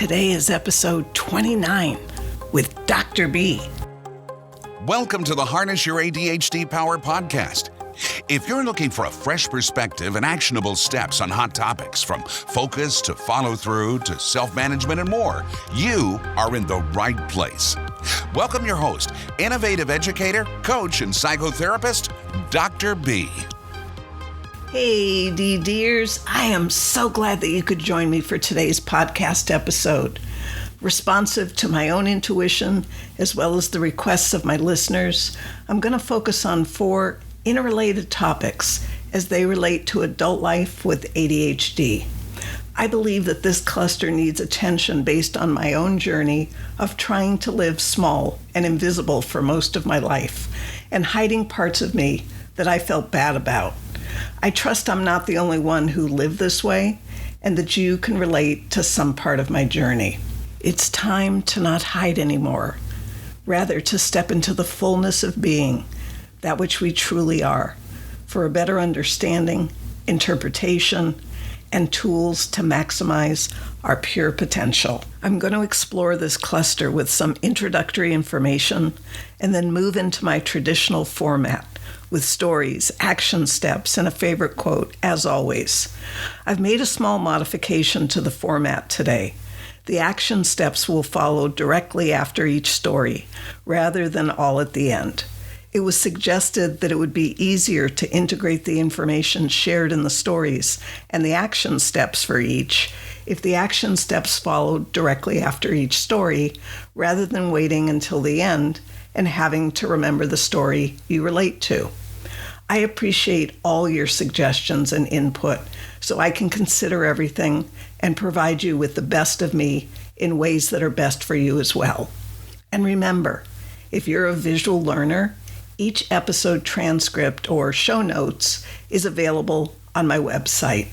Today is episode 29 with Dr. B. Welcome to the Harness Your ADHD Power podcast. If you're looking for a fresh perspective and actionable steps on hot topics from focus to follow through to self-management and more, you are in the right place. Welcome your host, innovative educator, coach, and psychotherapist, Dr. B. Hey, DDers. I am so glad that you could join me for today's podcast episode. Responsive to my own intuition, as well as the requests of my listeners, I'm going to focus on 4 interrelated topics as they relate to adult life with ADHD. I believe that this cluster needs attention based on my own journey of trying to live small and invisible for most of my life and hiding parts of me that I felt bad about. I trust I'm not the only one who lived this way and that you can relate to some part of my journey. It's time to not hide anymore, rather to step into the fullness of being, that which we truly are, for a better understanding, interpretation, and tools to maximize our pure potential. I'm going to explore this cluster with some introductory information and then move into my traditional format with stories, action steps, and a favorite quote, as always. I've made a small modification to the format today. The action steps will follow directly after each story, rather than all at the end. It was suggested that it would be easier to integrate the information shared in the stories and the action steps for each if the action steps followed directly after each story, rather than waiting until the end and having to remember the story you relate to. I appreciate all your suggestions and input so I can consider everything and provide you with the best of me in ways that are best for you as well. And remember, if you're a visual learner, each episode transcript or show notes is available on my website.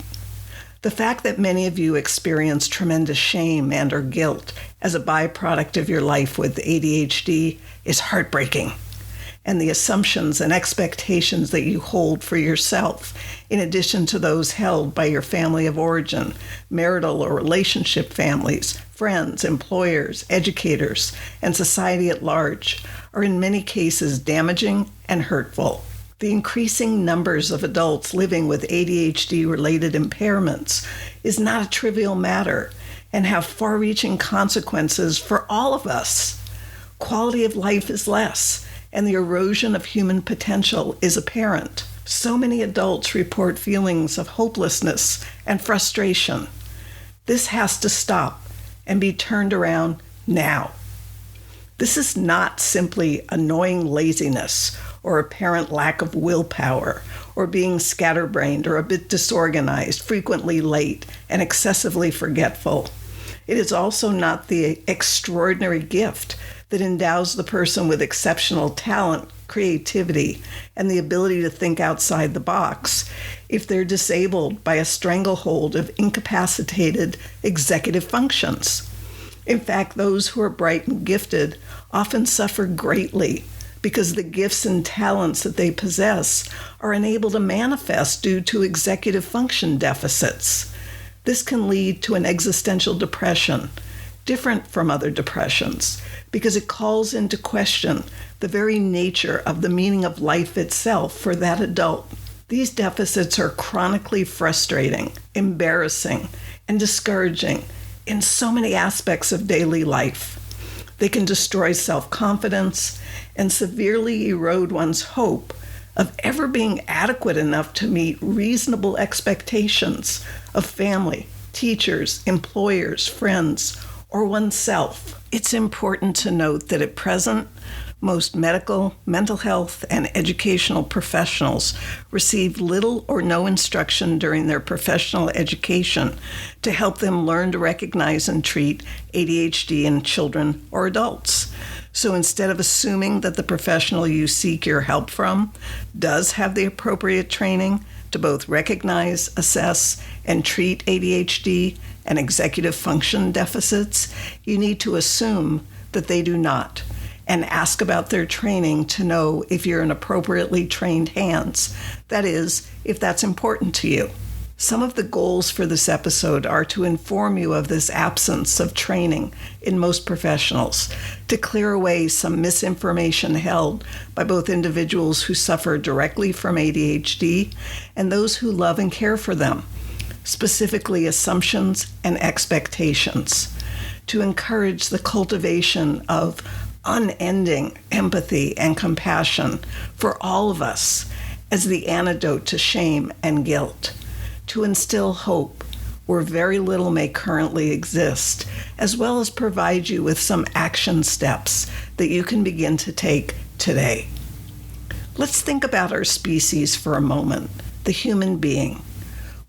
The fact that many of you experience tremendous shame and or guilt as a byproduct of your life with ADHD is heartbreaking. And the assumptions and expectations that you hold for yourself, in addition to those held by your family of origin, marital or relationship families, friends, employers, educators, and society at large, are in many cases damaging and hurtful. The increasing numbers of adults living with ADHD-related impairments is not a trivial matter and have far-reaching consequences for all of us. Quality of life is less, and the erosion of human potential is apparent. So many adults report feelings of hopelessness and frustration. This has to stop and be turned around now. This is not simply annoying laziness or apparent lack of willpower or being scatterbrained or a bit disorganized, frequently late, and excessively forgetful. It is also not the extraordinary gift that endows the person with exceptional talent, creativity, and the ability to think outside the box if they're disabled by a stranglehold of incapacitated executive functions. In fact, those who are bright and gifted often suffer greatly because the gifts and talents that they possess are unable to manifest due to executive function deficits. This can lead to an existential depression, different from other depressions, because it calls into question the very nature of the meaning of life itself for that adult. These deficits are chronically frustrating, embarrassing, and discouraging in so many aspects of daily life. They can destroy self-confidence and severely erode one's hope of ever being adequate enough to meet reasonable expectations of family, teachers, employers, friends, or oneself. It's important to note that at present, most medical, mental health, and educational professionals receive little or no instruction during their professional education to help them learn to recognize and treat ADHD in children or adults. So instead of assuming that the professional you seek your help from does have the appropriate training to both recognize, assess, and treat ADHD and executive function deficits, you need to assume that they do not, and ask about their training to know if you're in appropriately trained hands. That is, if that's important to you. Some of the goals for this episode are to inform you of this absence of training in most professionals, to clear away some misinformation held by both individuals who suffer directly from ADHD and those who love and care for them, specifically assumptions and expectations, to encourage the cultivation of unending empathy and compassion for all of us as the antidote to shame and guilt, to instill hope where very little may currently exist, as well as provide you with some action steps that you can begin to take today. Let's think about our species for a moment, the human being.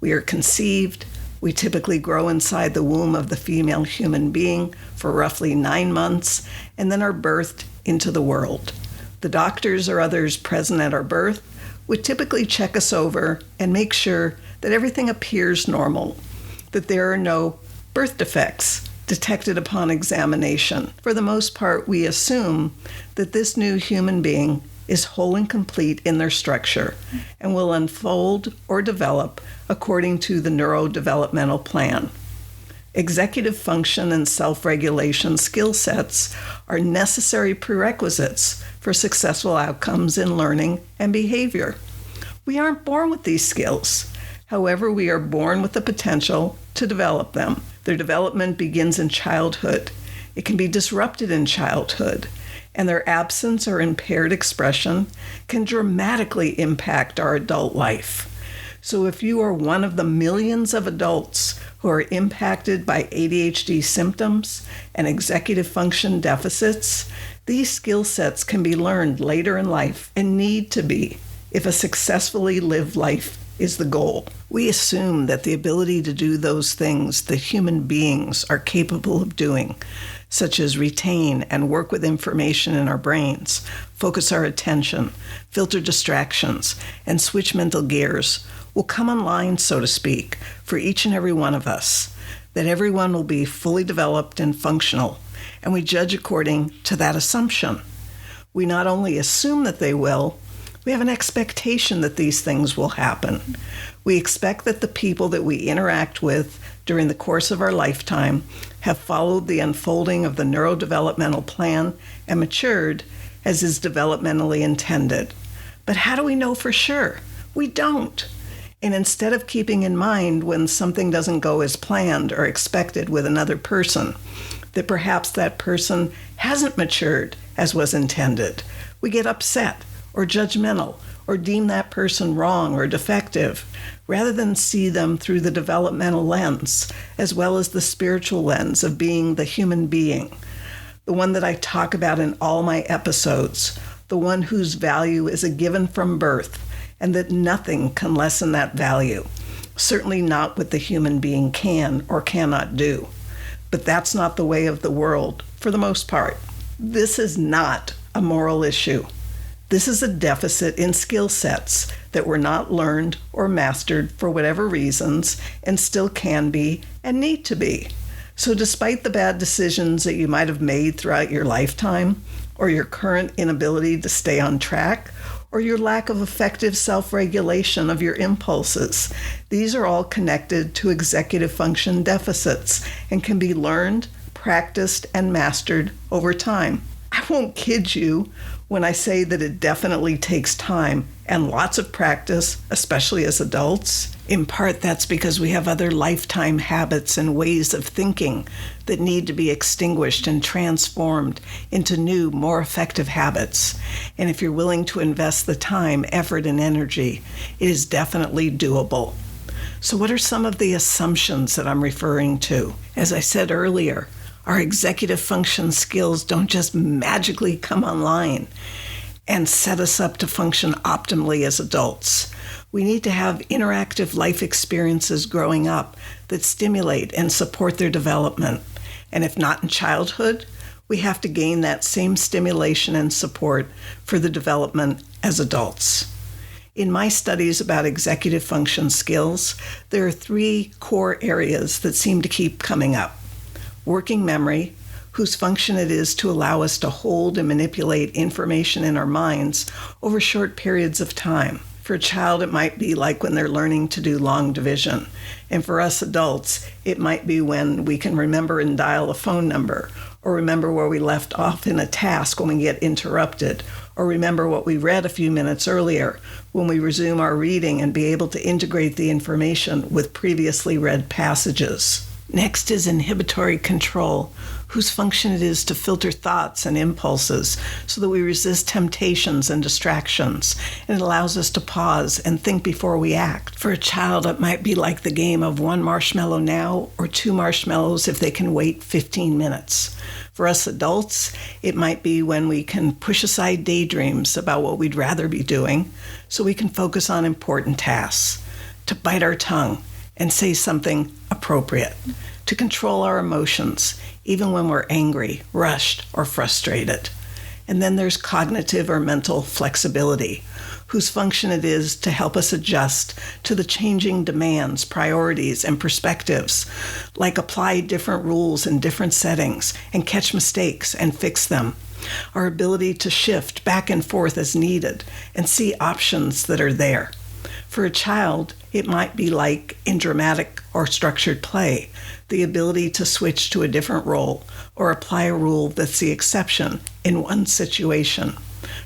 We are conceived. We typically grow inside the womb of the female human being for roughly 9 months and then are birthed into the world. The doctors or others present at our birth would typically check us over and make sure that everything appears normal, that there are no birth defects detected upon examination. For the most part, we assume that this new human being is whole and complete in their structure and will unfold or develop according to the neurodevelopmental plan. Executive function and self-regulation skill sets are necessary prerequisites for successful outcomes in learning and behavior. We aren't born with these skills. However, we are born with the potential to develop them. Their development begins in childhood. It can be disrupted in childhood, and their absence or impaired expression can dramatically impact our adult life. So if you are one of the millions of adults who are impacted by ADHD symptoms and executive function deficits, these skill sets can be learned later in life and need to be if a successfully lived life is the goal. We assume that the ability to do those things that human beings are capable of doing, such as retain and work with information in our brains, focus our attention, filter distractions, and switch mental gears, will come online, so to speak, for each and every one of us, that everyone will be fully developed and functional, and we judge according to that assumption. We not only assume that they will, we have an expectation that these things will happen. We expect that the people that we interact with during the course of our lifetime have followed the unfolding of the neurodevelopmental plan and matured as is developmentally intended. But how do we know for sure? We don't. And instead of keeping in mind when something doesn't go as planned or expected with another person, that perhaps that person hasn't matured as was intended, we get upset or judgmental, or deem that person wrong or defective, rather than see them through the developmental lens, as well as the spiritual lens of being the human being, the one that I talk about in all my episodes, the one whose value is a given from birth, and that nothing can lessen that value, certainly not what the human being can or cannot do. But that's not the way of the world, for the most part. This is not a moral issue. This is a deficit in skill sets that were not learned or mastered for whatever reasons and still can be and need to be. So despite the bad decisions that you might have made throughout your lifetime, or your current inability to stay on track, or your lack of effective self-regulation of your impulses, these are all connected to executive function deficits and can be learned, practiced, and mastered over time. I won't kid you when I say that it definitely takes time and lots of practice, especially as adults. In part, that's because we have other lifetime habits and ways of thinking that need to be extinguished and transformed into new, more effective habits. And if you're willing to invest the time, effort, and energy, it is definitely doable. So what are some of the assumptions that I'm referring to? As I said earlier, our executive function skills don't just magically come online and set us up to function optimally as adults. We need to have interactive life experiences growing up that stimulate and support their development. And if not in childhood, we have to gain that same stimulation and support for the development as adults. In my studies about executive function skills, there are 3 core areas that seem to keep coming up. Working memory, whose function it is to allow us to hold and manipulate information in our minds over short periods of time. For a child, it might be like when they're learning to do long division. And for us adults, it might be when we can remember and dial a phone number, or remember where we left off in a task when we get interrupted, or remember what we read a few minutes earlier when we resume our reading and be able to integrate the information with previously read passages. Next is inhibitory control, whose function it is to filter thoughts and impulses so that we resist temptations and distractions, and it allows us to pause and think before we act. For a child, it might be like the game of 1 marshmallow now or 2 marshmallows if they can wait 15 minutes. For us adults, it might be when we can push aside daydreams about what we'd rather be doing so we can focus on important tasks, to bite our tongue and say something appropriate, to control our emotions, even when we're angry, rushed, or frustrated. And then there's cognitive or mental flexibility, whose function it is to help us adjust to the changing demands, priorities, and perspectives, like apply different rules in different settings and catch mistakes and fix them. Our ability to shift back and forth as needed and see options that are there. For a child, it might be like in dramatic or structured play, the ability to switch to a different role or apply a rule that's the exception in one situation.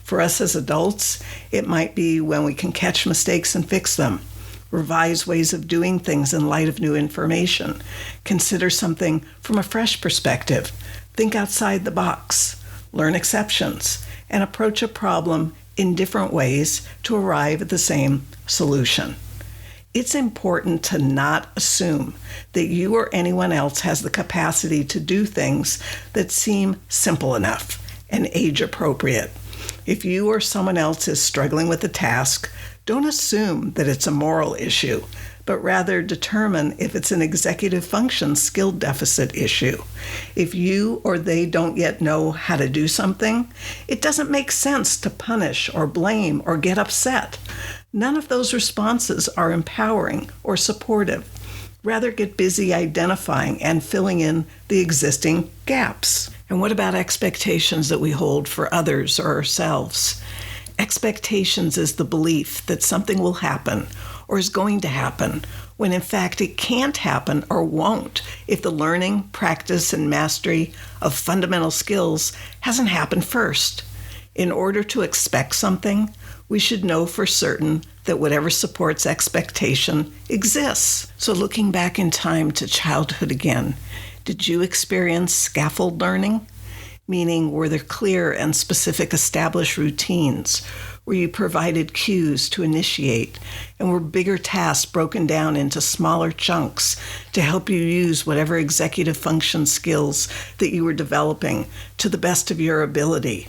For us as adults, it might be when we can catch mistakes and fix them, revise ways of doing things in light of new information, consider something from a fresh perspective, think outside the box, learn exceptions, and approach a problem in different ways to arrive at the same solution. It's important to not assume that you or anyone else has the capacity to do things that seem simple enough and age appropriate. If you or someone else is struggling with a task, don't assume that it's a moral issue, but rather determine if it's an executive function skill deficit issue. If you or they don't yet know how to do something, it doesn't make sense to punish or blame or get upset. None of those responses are empowering or supportive. Rather, get busy identifying and filling in the existing gaps. And what about expectations that we hold for others or ourselves? Expectations is the belief that something will happen or is going to happen, when in fact it can't happen or won't if the learning, practice, and mastery of fundamental skills hasn't happened first. In order to expect something, we should know for certain that whatever supports expectation exists. So looking back in time to childhood again, did you experience scaffold learning? Meaning, were there clear and specific established routines where you provided cues to initiate, and were bigger tasks broken down into smaller chunks to help you use whatever executive function skills that you were developing to the best of your ability?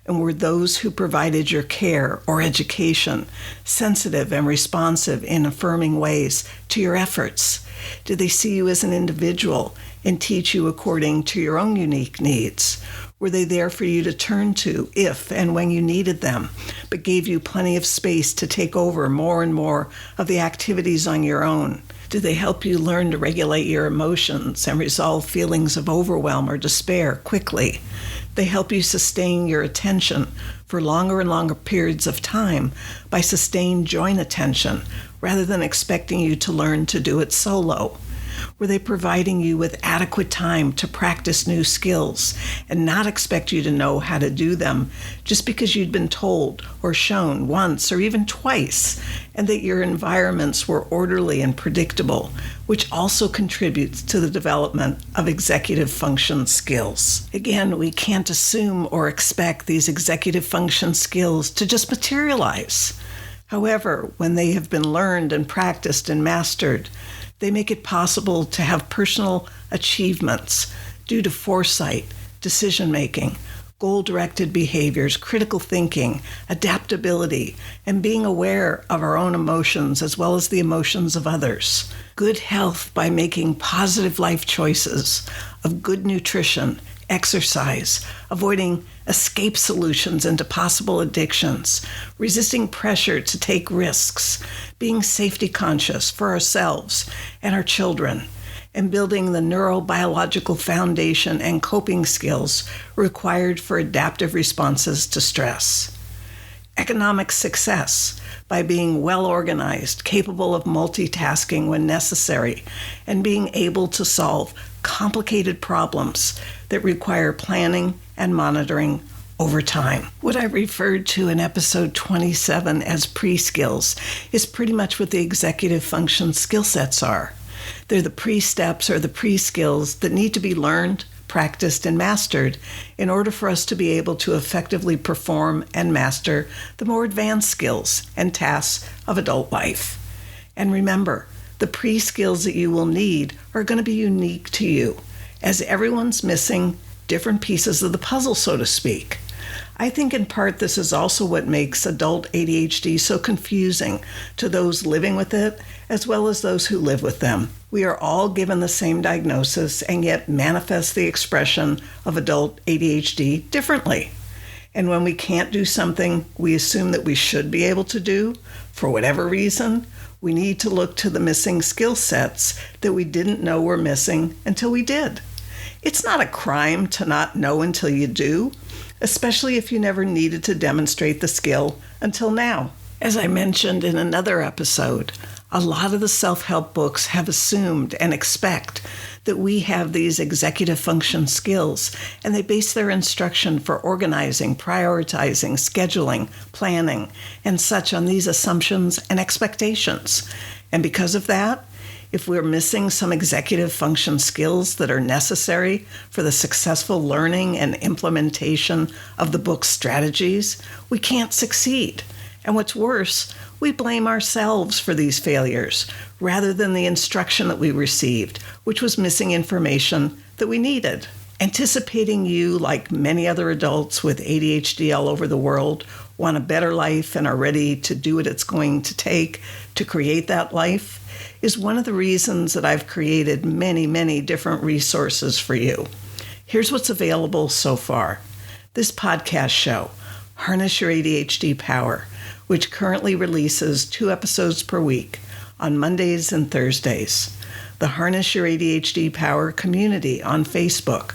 And were those who provided your care or education sensitive and responsive in affirming ways to your efforts? Did they see you as an individual and teach you according to your own unique needs? Were they there for you to turn to if and when you needed them, but gave you plenty of space to take over more and more of the activities on your own? Did they help you learn to regulate your emotions and resolve feelings of overwhelm or despair quickly? They help you sustain your attention for longer and longer periods of time by sustained joint attention, rather than expecting you to learn to do it solo. Were they providing you with adequate time to practice new skills and not expect you to know how to do them just because you'd been told or shown once or even twice, and that your environments were orderly and predictable, which also contributes to the development of executive function skills? Again, we can't assume or expect these executive function skills to just materialize. However, when they have been learned and practiced and mastered, they make it possible to have personal achievements due to foresight, decision-making, goal-directed behaviors, critical thinking, adaptability, and being aware of our own emotions as well as the emotions of others. Good health by making positive life choices of good nutrition, exercise, avoiding escape solutions into possible addictions, resisting pressure to take risks, being safety conscious for ourselves and our children, and building the neurobiological foundation and coping skills required for adaptive responses to stress. economic success by being well organized, capable of multitasking when necessary, and being able to solve complicated problems that require planning and monitoring over time. What I referred to in episode 27 as pre-skills is pretty much what the executive function skill sets are. They're the pre-steps or the pre-skills that need to be learned, practiced, and mastered in order for us to be able to effectively perform and master the more advanced skills and tasks of adult life. And remember, the pre-skills that you will need are going to be unique to you, as everyone's missing different pieces of the puzzle, so to speak. I think in part this is also what makes adult ADHD so confusing to those living with it, as well as those who live with them. We are all given the same diagnosis and yet manifest the expression of adult ADHD differently. And when we can't do something we assume that we should be able to do, for whatever reason, we need to look to the missing skill sets that we didn't know were missing until we did. It's not a crime to not know until you do, especially if you never needed to demonstrate the skill until now. As I mentioned in another episode, a lot of the self-help books have assumed and expect that we have these executive function skills, and they base their instruction for organizing, prioritizing, scheduling, planning, and such on these assumptions and expectations. And because of that, if we're missing some executive function skills that are necessary for the successful learning and implementation of the book's strategies, we can't succeed. And what's worse, we blame ourselves for these failures rather than the instruction that we received, which was missing information that we needed. Anticipating you, like many other adults with ADHD all over the world, want a better life and are ready to do what it's going to take to create that life is one of the reasons that I've created many, many different resources for you. Here's what's available so far. This podcast show, Harness Your ADHD Power, which currently releases 2 episodes per week on Mondays and Thursdays. The Harness Your ADHD Power community on Facebook.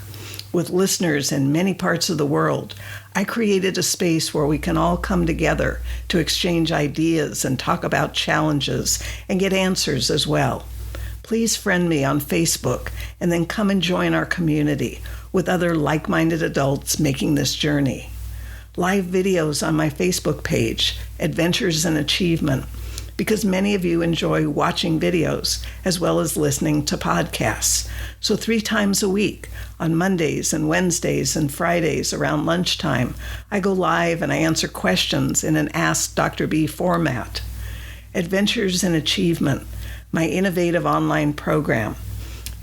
With listeners in many parts of the world, I created a space where we can all come together to exchange ideas and talk about challenges and get answers as well. Please friend me on Facebook and then come and join our community with other like-minded adults making this journey. Live videos on my Facebook page, Adventures in Achievement, because many of you enjoy watching videos as well as listening to podcasts. So 3 times a week, on Mondays and Wednesdays and Fridays around lunchtime, I go live and I answer questions in an Ask Dr. B format. Adventures in Achievement, my innovative online program.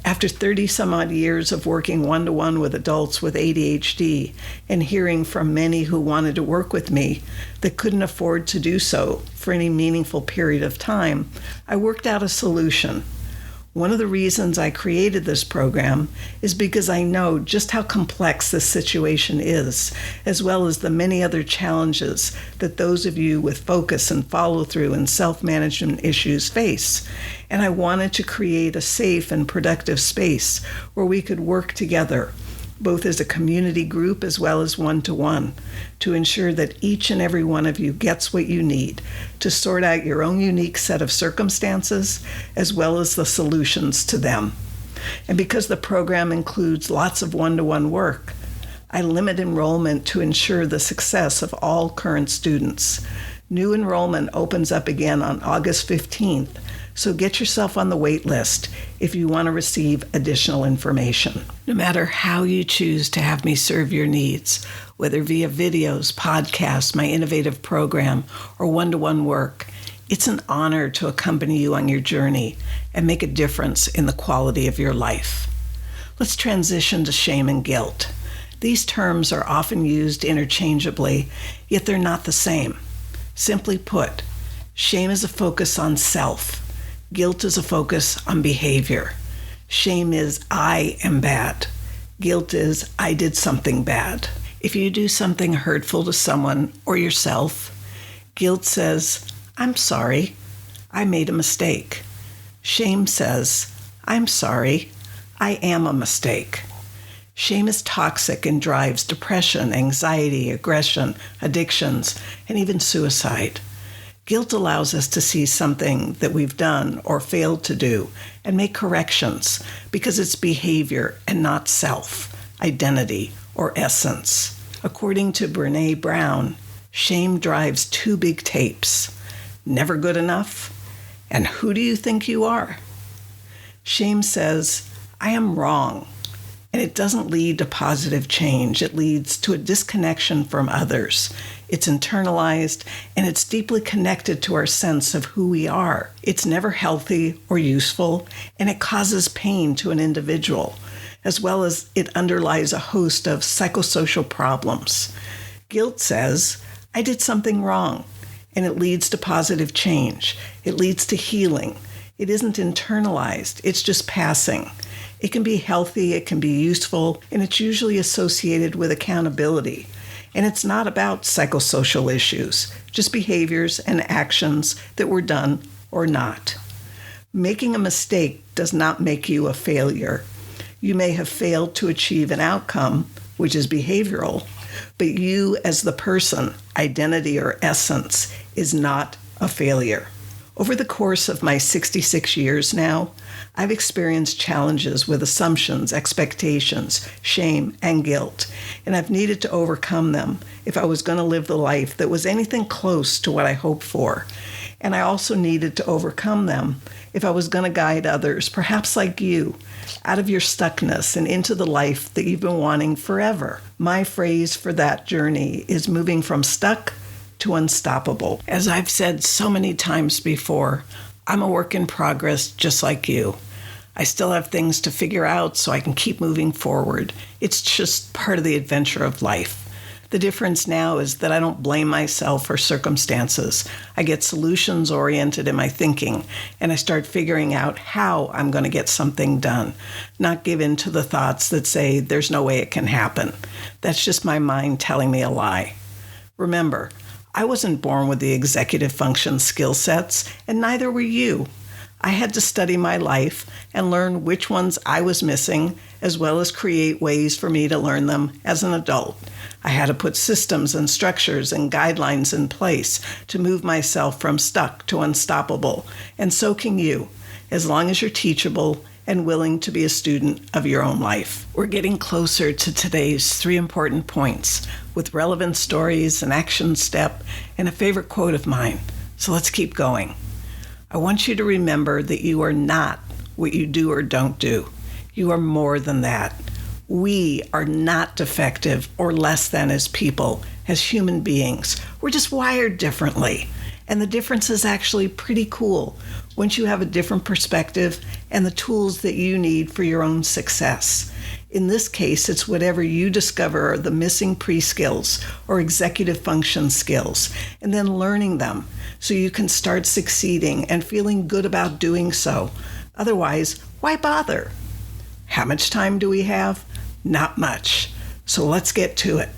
After 30-some-odd years of working one-to-one with adults with ADHD and hearing from many who wanted to work with me that couldn't afford to do so for any meaningful period of time, I worked out a solution. One of the reasons I created this program is because I know just how complex this situation is, as well as the many other challenges that those of you with focus and follow-through and self-management issues face. And I wanted to create a safe and productive space where we could work together, both as a community group as well as one-to-one, to ensure that each and every one of you gets what you need to sort out your own unique set of circumstances as well as the solutions to them. And because the program includes lots of one-to-one work, I limit enrollment to ensure the success of all current students. New enrollment opens up again on August 15th, so get yourself on the wait list if you want to receive additional information. No matter how you choose to have me serve your needs, whether via videos, podcasts, my innovative program, or one-to-one work, it's an honor to accompany you on your journey and make a difference in the quality of your life. Let's transition to shame and guilt. These terms are often used interchangeably, yet they're not the same. Simply put, shame is a focus on self. Guilt is a focus on behavior. Shame is I am bad. Guilt is I did something bad. If you do something hurtful to someone or yourself, guilt says, I'm sorry, I made a mistake. Shame says, I'm sorry, I am a mistake. Shame is toxic and drives depression, anxiety, aggression, addictions, and even suicide. Guilt allows us to see something that we've done or failed to do and make corrections because it's behavior and not self, identity, or essence. According to Brené Brown, shame drives two big tapes: never good enough and who do you think you are? Shame says, I am wrong. And it doesn't lead to positive change. It leads to a disconnection from others. It's internalized, and it's deeply connected to our sense of who we are. It's never healthy or useful, and it causes pain to an individual, as well as it underlies a host of psychosocial problems. Guilt says, I did something wrong, and it leads to positive change. It leads to healing. It isn't internalized. It's just passing. It can be healthy, it can be useful, and it's usually associated with accountability. And it's not about psychosocial issues, just behaviors and actions that were done or not. Making a mistake does not make you a failure. You may have failed to achieve an outcome, which is behavioral, but you as the person, identity or essence, is not a failure. Over the course of my 66 years now, I've experienced challenges with assumptions, expectations, shame, and guilt, and I've needed to overcome them if I was going to live the life that was anything close to what I hoped for. And I also needed to overcome them if I was going to guide others, perhaps like you, out of your stuckness and into the life that you've been wanting forever. My phrase for that journey is moving from stuck to unstoppable. As I've said so many times before, I'm a work in progress just like you. I still have things to figure out so I can keep moving forward. It's just part of the adventure of life. The difference now is that I don't blame myself or circumstances. I get solutions-oriented in my thinking, and I start figuring out how I'm going to get something done, not give in to the thoughts that say there's no way it can happen. That's just my mind telling me a lie. Remember, I wasn't born with the executive function skill sets, and neither were you. I had to study my life and learn which ones I was missing, as well as create ways for me to learn them as an adult. I had to put systems and structures and guidelines in place to move myself from stuck to unstoppable, and so can you, as long as you're teachable and willing to be a student of your own life. We're getting closer to today's 3 important points with relevant stories, an action step, and a favorite quote of mine. So let's keep going. I want you to remember that you are not what you do or don't do. You are more than that. We are not defective or less than as people, as human beings. We're just wired differently. And the difference is actually pretty cool once you have a different perspective and the tools that you need for your own success. In this case, it's whatever you discover are the missing pre-skills or executive function skills, and then learning them so you can start succeeding and feeling good about doing so. Otherwise, why bother? How much time do we have? Not much. So let's get to it.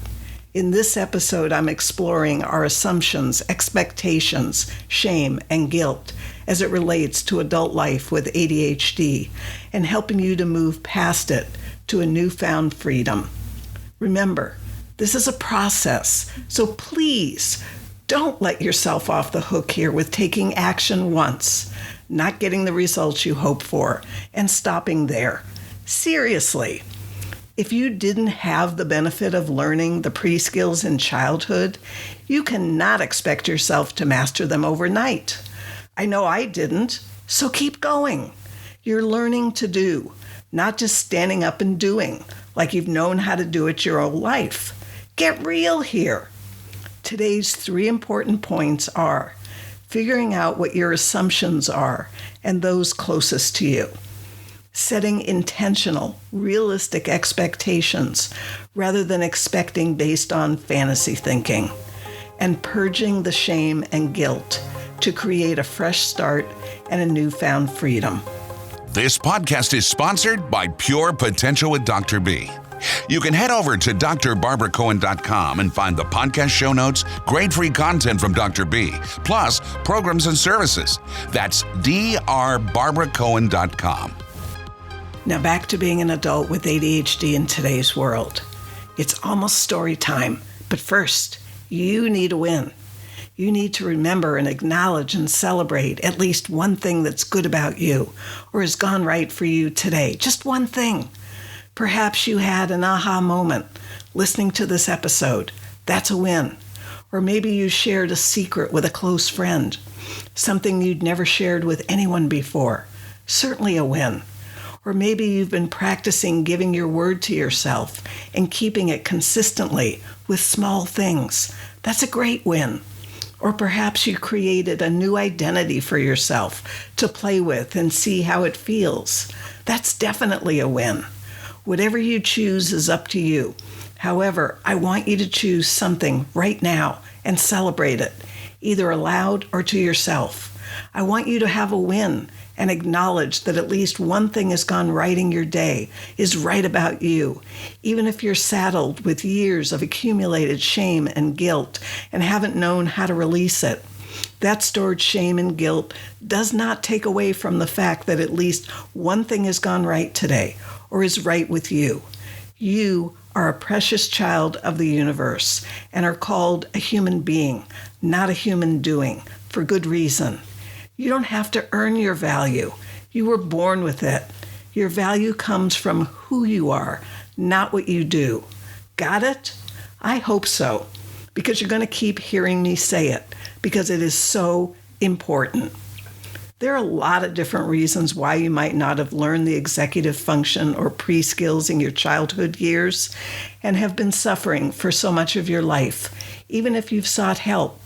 In this episode, I'm exploring our assumptions, expectations, shame, and guilt as it relates to adult life with ADHD and helping you to move past it to a newfound freedom. Remember, this is a process, so please don't let yourself off the hook here with taking action once, not getting the results you hope for, and stopping there. Seriously. If you didn't have the benefit of learning the pre-skills in childhood, you cannot expect yourself to master them overnight. I know I didn't, so keep going. You're learning to do, not just standing up and doing, like you've known how to do it your whole life. Get real here. Today's 3 important points are figuring out what your assumptions are and those closest to you, setting intentional, realistic expectations rather than expecting based on fantasy thinking, and purging the shame and guilt to create a fresh start and a newfound freedom. This podcast is sponsored by Pure Potential with Dr. B. You can head over to drbarbaracohen.com and find the podcast show notes, great free content from Dr. B, plus programs and services. That's drbarbaracohen.com. Now back to being an adult with ADHD in today's world. It's almost story time, but first, you need a win. You need to remember and acknowledge and celebrate at least one thing that's good about you or has gone right for you today. Just one thing. Perhaps you had an aha moment listening to this episode. That's a win. Or maybe you shared a secret with a close friend, something you'd never shared with anyone before. Certainly a win. Or maybe you've been practicing giving your word to yourself and keeping it consistently with small things. That's a great win. Or perhaps you created a new identity for yourself to play with and see how it feels. That's definitely a win. Whatever you choose is up to you. However, I want you to choose something right now and celebrate it, either aloud or to yourself. I want you to have a win and acknowledge that at least one thing has gone right in your day, is right about you, even if you're saddled with years of accumulated shame and guilt and haven't known how to release it. That stored shame and guilt does not take away from the fact that at least one thing has gone right today or is right with you. You are a precious child of the universe and are called a human being, not a human doing, for good reason. You don't have to earn your value. You were born with it. Your value comes from who you are, not what you do. Got it? I hope so, because you're going to keep hearing me say it, because it is so important. There are a lot of different reasons why you might not have learned the executive function or pre-skills in your childhood years and have been suffering for so much of your life, even if you've sought help.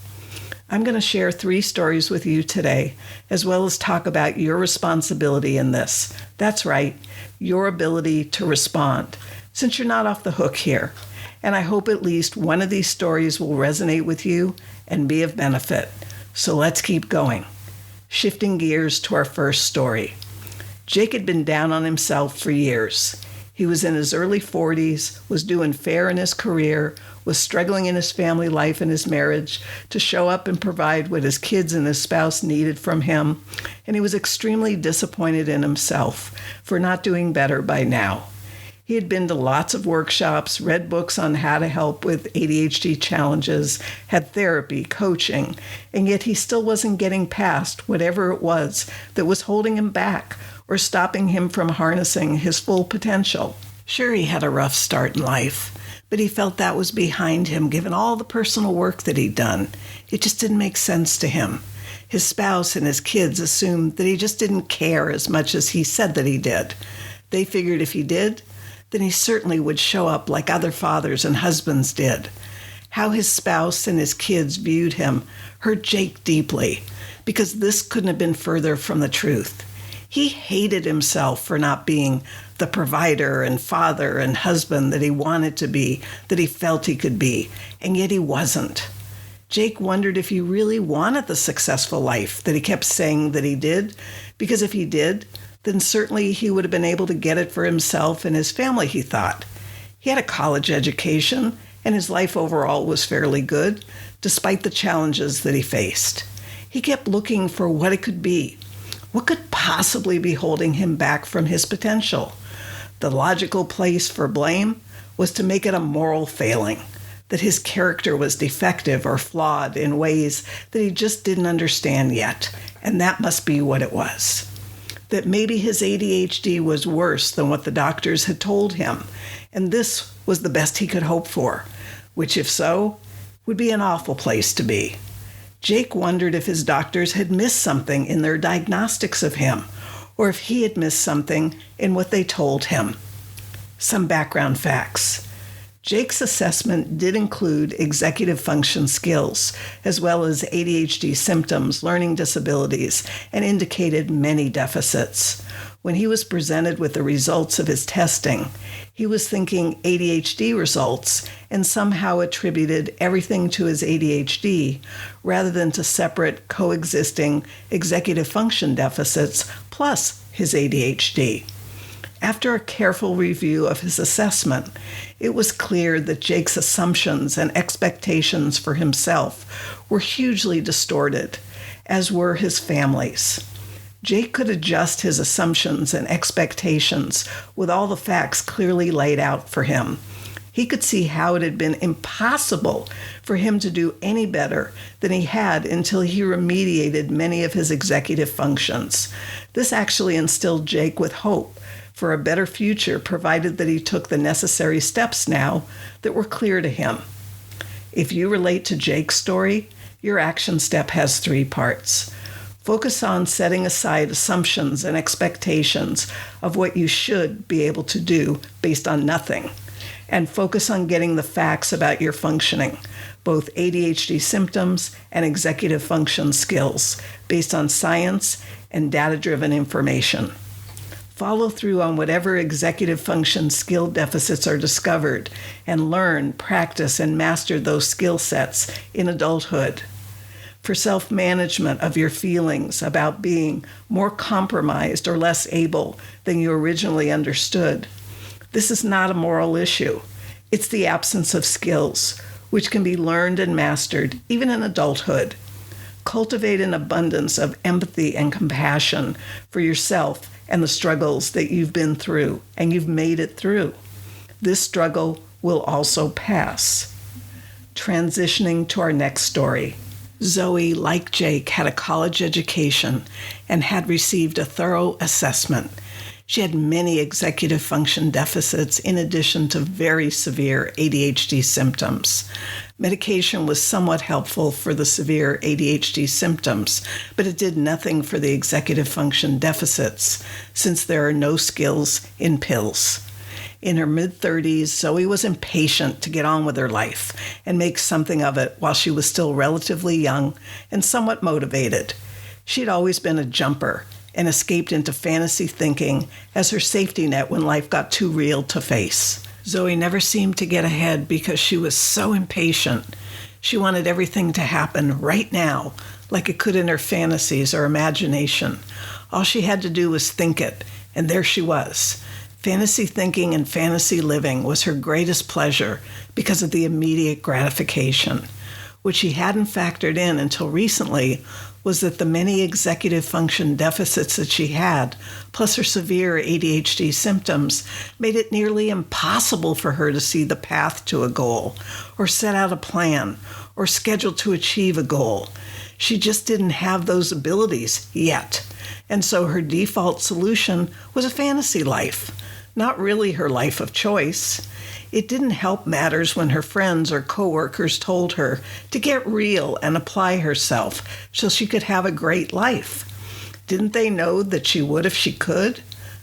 I'm going to share 3 stories with you today, as well as talk about your responsibility in this. That's right, your ability to respond, since you're not off the hook here. And I hope at least one of these stories will resonate with you and be of benefit. So let's keep going. Shifting gears to our first story. Jake had been down on himself for years. He was in his early 40s, was doing fair in his career, was struggling in his family life and his marriage to show up and provide what his kids and his spouse needed from him, and he was extremely disappointed in himself for not doing better by now. He had been to lots of workshops, read books on how to help with ADHD challenges, had therapy, coaching, and yet he still wasn't getting past whatever it was that was holding him back or stopping him from harnessing his full potential. Sure, he had a rough start in life, but he felt that was behind him given all the personal work that he'd done. It just didn't make sense to him. His spouse and his kids assumed that he just didn't care as much as he said that he did. They figured if he did, then he certainly would show up like other fathers and husbands did. How his spouse and his kids viewed him hurt Jake deeply, because this couldn't have been further from the truth. He hated himself for not being the provider and father and husband that he wanted to be, that he felt he could be, and yet he wasn't. Jake wondered if he really wanted the successful life that he kept saying that he did, because if he did, then certainly he would have been able to get it for himself and his family, he thought. He had a college education, and his life overall was fairly good, despite the challenges that he faced. He kept looking for what it could be. What could possibly be holding him back from his potential? The logical place for blame was to make it a moral failing, that his character was defective or flawed in ways that he just didn't understand yet, and that must be what it was. That maybe his ADHD was worse than what the doctors had told him, and this was the best he could hope for, which, if so, would be an awful place to be. Jake wondered if his doctors had missed something in their diagnostics of him, or if he had missed something in what they told him. Some background facts. Jake's assessment did include executive function skills, as well as ADHD symptoms, learning disabilities, and indicated many deficits. When he was presented with the results of his testing, he was thinking ADHD results and somehow attributed everything to his ADHD rather than to separate coexisting executive function deficits plus his ADHD. After a careful review of his assessment, it was clear that Jake's assumptions and expectations for himself were hugely distorted, as were his family's. Jake could adjust his assumptions and expectations with all the facts clearly laid out for him. He could see how it had been impossible for him to do any better than he had until he remediated many of his executive functions. This actually instilled Jake with hope for a better future, provided that he took the necessary steps now that were clear to him. If you relate to Jake's story, your action step has 3 parts. Focus on setting aside assumptions and expectations of what you should be able to do based on nothing. And focus on getting the facts about your functioning, both ADHD symptoms and executive function skills, based on science and data-driven information. Follow through on whatever executive function skill deficits are discovered and learn, practice, and master those skill sets in adulthood. For self-management of your feelings about being more compromised or less able than you originally understood. This is not a moral issue. It's the absence of skills, which can be learned and mastered even in adulthood. Cultivate an abundance of empathy and compassion for yourself and the struggles that you've been through, and you've made it through. This struggle will also pass. Transitioning to our next story. Zoe, like Jake, had a college education and had received a thorough assessment. She had many executive function deficits in addition to very severe ADHD symptoms. Medication was somewhat helpful for the severe ADHD symptoms, but it did nothing for the executive function deficits, since there are no skills in pills. In her mid-30s, Zoe was impatient to get on with her life and make something of it while she was still relatively young and somewhat motivated. She'd always been a jumper and escaped into fantasy thinking as her safety net when life got too real to face. Zoe never seemed to get ahead because she was so impatient. She wanted everything to happen right now, like it could in her fantasies or imagination. All she had to do was think it, and there she was. Fantasy thinking and fantasy living was her greatest pleasure because of the immediate gratification. What she hadn't factored in until recently was that the many executive function deficits that she had, plus her severe ADHD symptoms, made it nearly impossible for her to see the path to a goal, or set out a plan, or schedule to achieve a goal. She just didn't have those abilities yet, and so her default solution was a fantasy life. Not really her life of choice. It didn't help matters when her friends or coworkers told her to get real and apply herself so she could have a great life. Didn't they know that she would if she could?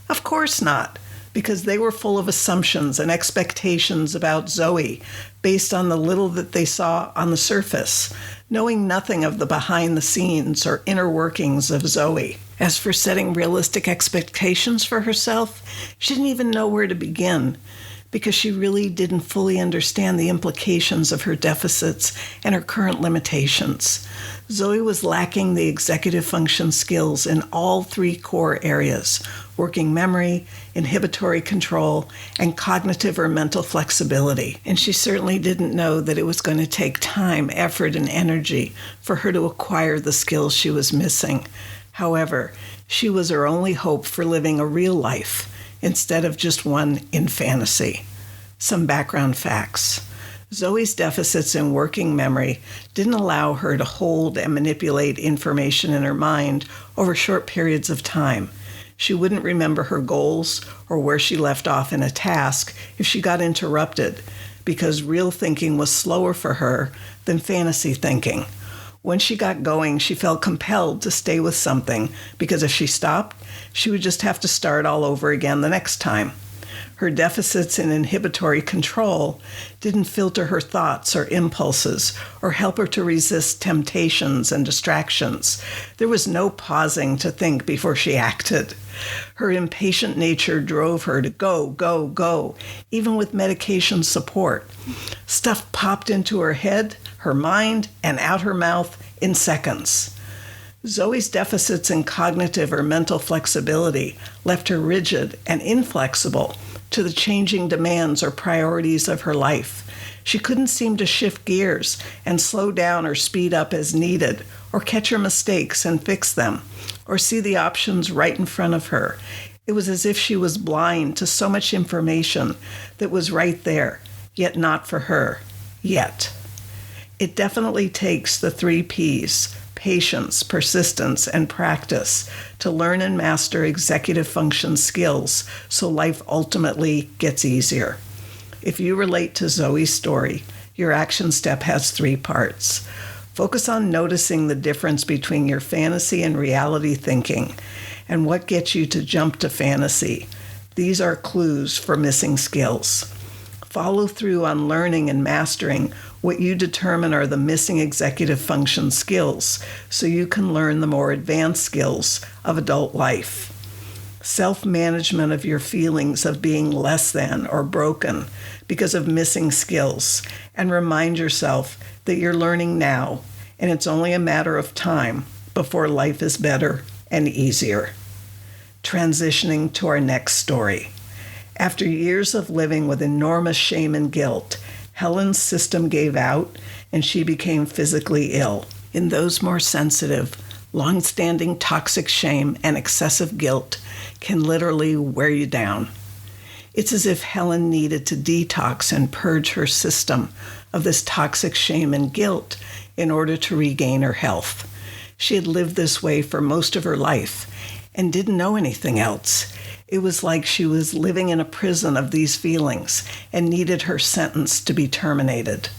Of course not, because they were full of assumptions and expectations about Zoe based on the little that they saw on the surface, knowing nothing of the behind the scenes or inner workings of Zoe. As for setting realistic expectations for herself, she didn't even know where to begin because she really didn't fully understand the implications of her deficits and her current limitations. Zoe was lacking the executive function skills in all 3 core areas: working memory, inhibitory control, and cognitive or mental flexibility. And she certainly didn't know that it was going to take time, effort, and energy for her to acquire the skills she was missing. However, she was her only hope for living a real life instead of just one in fantasy. Some background facts. Zoe's deficits in working memory didn't allow her to hold and manipulate information in her mind over short periods of time. She wouldn't remember her goals or where she left off in a task if she got interrupted, because real thinking was slower for her than fantasy thinking. When she got going, she felt compelled to stay with something because if she stopped, she would just have to start all over again the next time. Her deficits in inhibitory control didn't filter her thoughts or impulses or help her to resist temptations and distractions. There was no pausing to think before she acted. Her impatient nature drove her to go, go, go, even with medication support. Stuff popped into her head, her mind, and out her mouth in seconds. Zoe's deficits in cognitive or mental flexibility left her rigid and inflexible to the changing demands or priorities of her life. She couldn't seem to shift gears and slow down or speed up as needed, or catch her mistakes and fix them, or see the options right in front of her. It was as if she was blind to so much information that was right there, yet not for her, yet. It definitely takes the 3 Ps, patience, persistence, and practice, to learn and master executive function skills so life ultimately gets easier. If you relate to Zoe's story, your action step has 3 parts. Focus on noticing the difference between your fantasy and reality thinking and what gets you to jump to fantasy. These are clues for missing skills. Follow through on learning and mastering what you determine are the missing executive function skills so you can learn the more advanced skills of adult life. Self-management of your feelings of being less than or broken because of missing skills, and remind yourself that you're learning now and it's only a matter of time before life is better and easier. Transitioning to our next story. After years of living with enormous shame and guilt, Helen's system gave out and she became physically ill. In those more sensitive, long-standing toxic shame and excessive guilt can literally wear you down. It's as if Helen needed to detox and purge her system of this toxic shame and guilt in order to regain her health. She had lived this way for most of her life and didn't know anything else. It was like she was living in a prison of these feelings and needed her sentence to be terminated.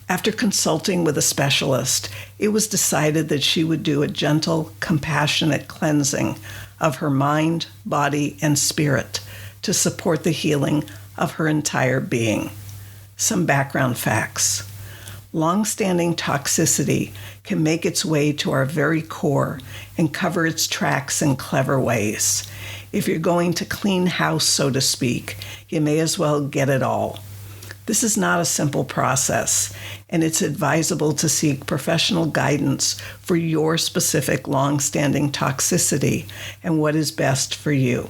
After consulting with a specialist, it was decided that she would do a gentle, compassionate cleansing of her mind, body, and spirit to support the healing of her entire being. Some background facts. Long-standing toxicity can make its way to our very core and cover its tracks in clever ways. If you're going to clean house, so to speak, you may as well get it all. This is not a simple process, and it's advisable to seek professional guidance for your specific long-standing toxicity and what is best for you.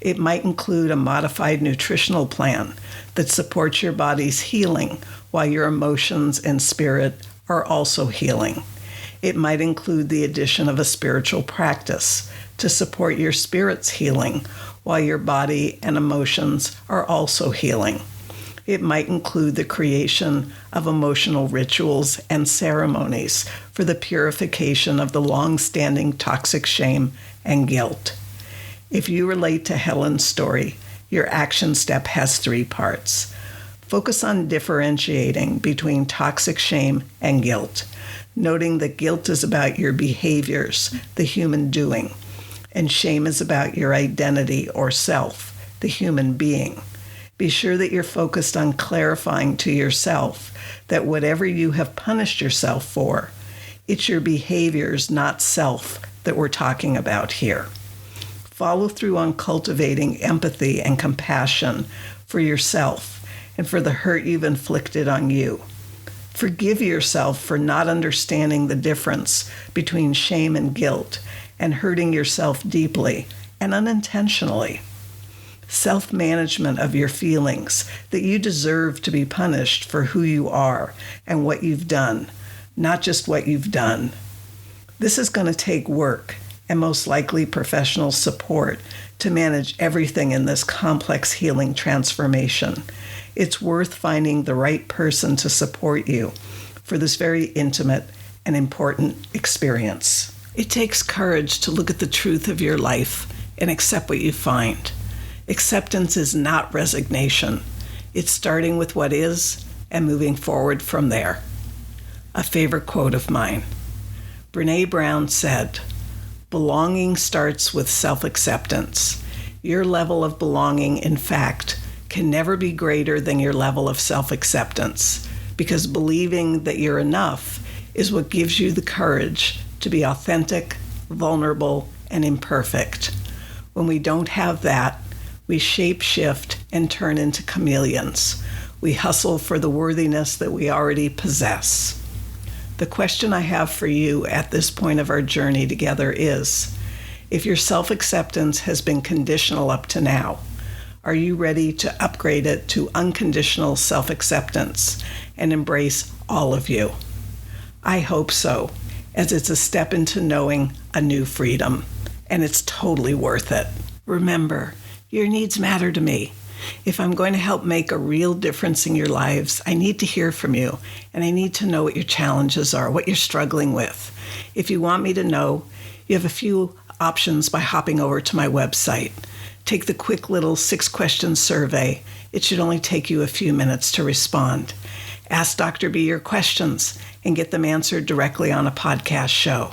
It might include a modified nutritional plan that supports your body's healing while your emotions and spirit are also healing. It might include the addition of a spiritual practice to support your spirit's healing while your body and emotions are also healing. It might include the creation of emotional rituals and ceremonies for the purification of the long-standing toxic shame and guilt. If you relate to Helen's story, your action step has 3 parts. Focus on differentiating between toxic shame and guilt, noting that guilt is about your behaviors, the human doing, and shame is about your identity or self, the human being. Be sure that you're focused on clarifying to yourself that whatever you have punished yourself for, it's your behaviors, not self, that we're talking about here. Follow through on cultivating empathy and compassion for yourself and for the hurt you've inflicted on you. Forgive yourself for not understanding the difference between shame and guilt and hurting yourself deeply and unintentionally. Self-management of your feelings, that you deserve to be punished for who you are and what you've done, not just what you've done. This is going to take work and most likely professional support to manage everything in this complex healing transformation. It's worth finding the right person to support you for this very intimate and important experience. It takes courage to look at the truth of your life and accept what you find. Acceptance is not resignation. It's starting with what is and moving forward from there. A favorite quote of mine. Brené Brown said, "Belonging starts with self-acceptance. Your level of belonging, in fact, can never be greater than your level of self-acceptance, because believing that you're enough is what gives you the courage to be authentic, vulnerable, and imperfect. When we don't have that, we shape-shift and turn into chameleons. We hustle for the worthiness that we already possess." The question I have for you at this point of our journey together is, if your self-acceptance has been conditional up to now, Are you ready to upgrade it to unconditional self-acceptance and embrace all of you? I hope so, as it's a step into knowing a new freedom, and it's totally worth it. Remember, your needs matter to me. If I'm going to help make a real difference in your lives, I need to hear from you, and I need to know what your challenges are, what you're struggling with. If you want me to know, you have a few options by hopping over to my website. Take the quick little 6-question survey. It should only take you a few minutes to respond. Ask Dr. B your questions and get them answered directly on a podcast show.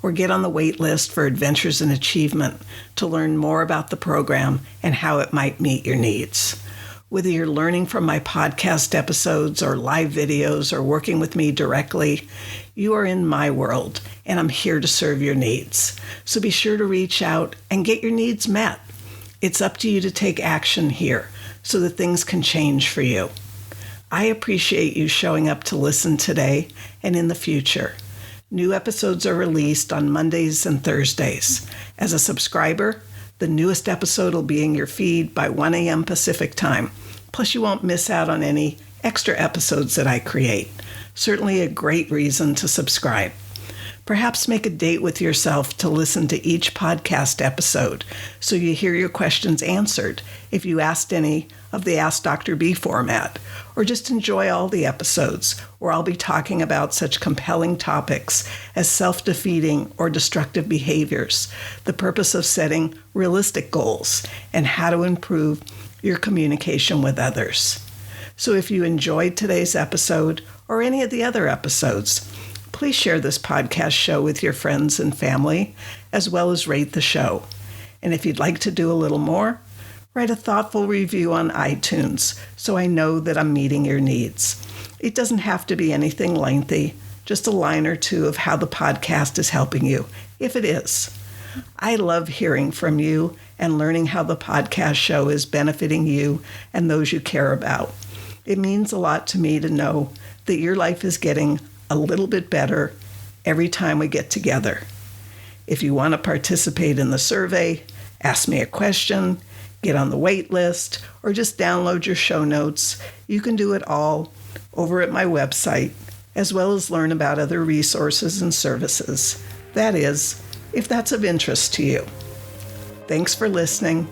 Or get on the wait list for Adventures in Achievement to learn more about the program and how it might meet your needs. Whether you're learning from my podcast episodes or live videos or working with me directly, you are in my world and I'm here to serve your needs. So be sure to reach out and get your needs met. It's up to you to take action here so that things can change for you. I appreciate you showing up to listen today and in the future. New episodes are released on Mondays and Thursdays. As a subscriber, the newest episode will be in your feed by 1 a.m. Pacific time. Plus, you won't miss out on any extra episodes that I create. Certainly a great reason to subscribe. Perhaps make a date with yourself to listen to each podcast episode so you hear your questions answered if you asked any of the Ask Dr. B format, or just enjoy all the episodes where I'll be talking about such compelling topics as self-defeating or destructive behaviors, the purpose of setting realistic goals, and how to improve your communication with others. So if you enjoyed today's episode or any of the other episodes, please share this podcast show with your friends and family, as well as rate the show. And if you'd like to do a little more, write a thoughtful review on iTunes so I know that I'm meeting your needs. It doesn't have to be anything lengthy, just a line or two of how the podcast is helping you, if it is. I love hearing from you and learning how the podcast show is benefiting you and those you care about. It means a lot to me to know that your life is getting a little bit better every time we get together. If you want to participate in the survey, ask me a question, get on the wait list, or just download your show notes, you can do it all over at my website, as well as learn about other resources and services. That is, if that's of interest to you. Thanks for listening.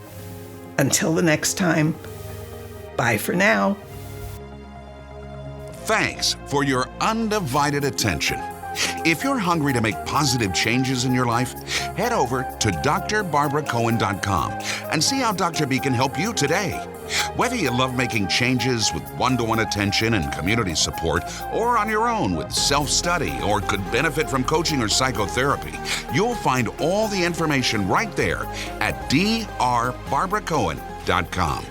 Until the next time, bye for now. Thanks for your undivided attention. If you're hungry to make positive changes in your life, head over to drbarbaracohen.com and see how Dr. B can help you today. Whether you love making changes with one-to-one attention and community support, or on your own with self-study, or could benefit from coaching or psychotherapy, you'll find all the information right there at drbarbaracohen.com.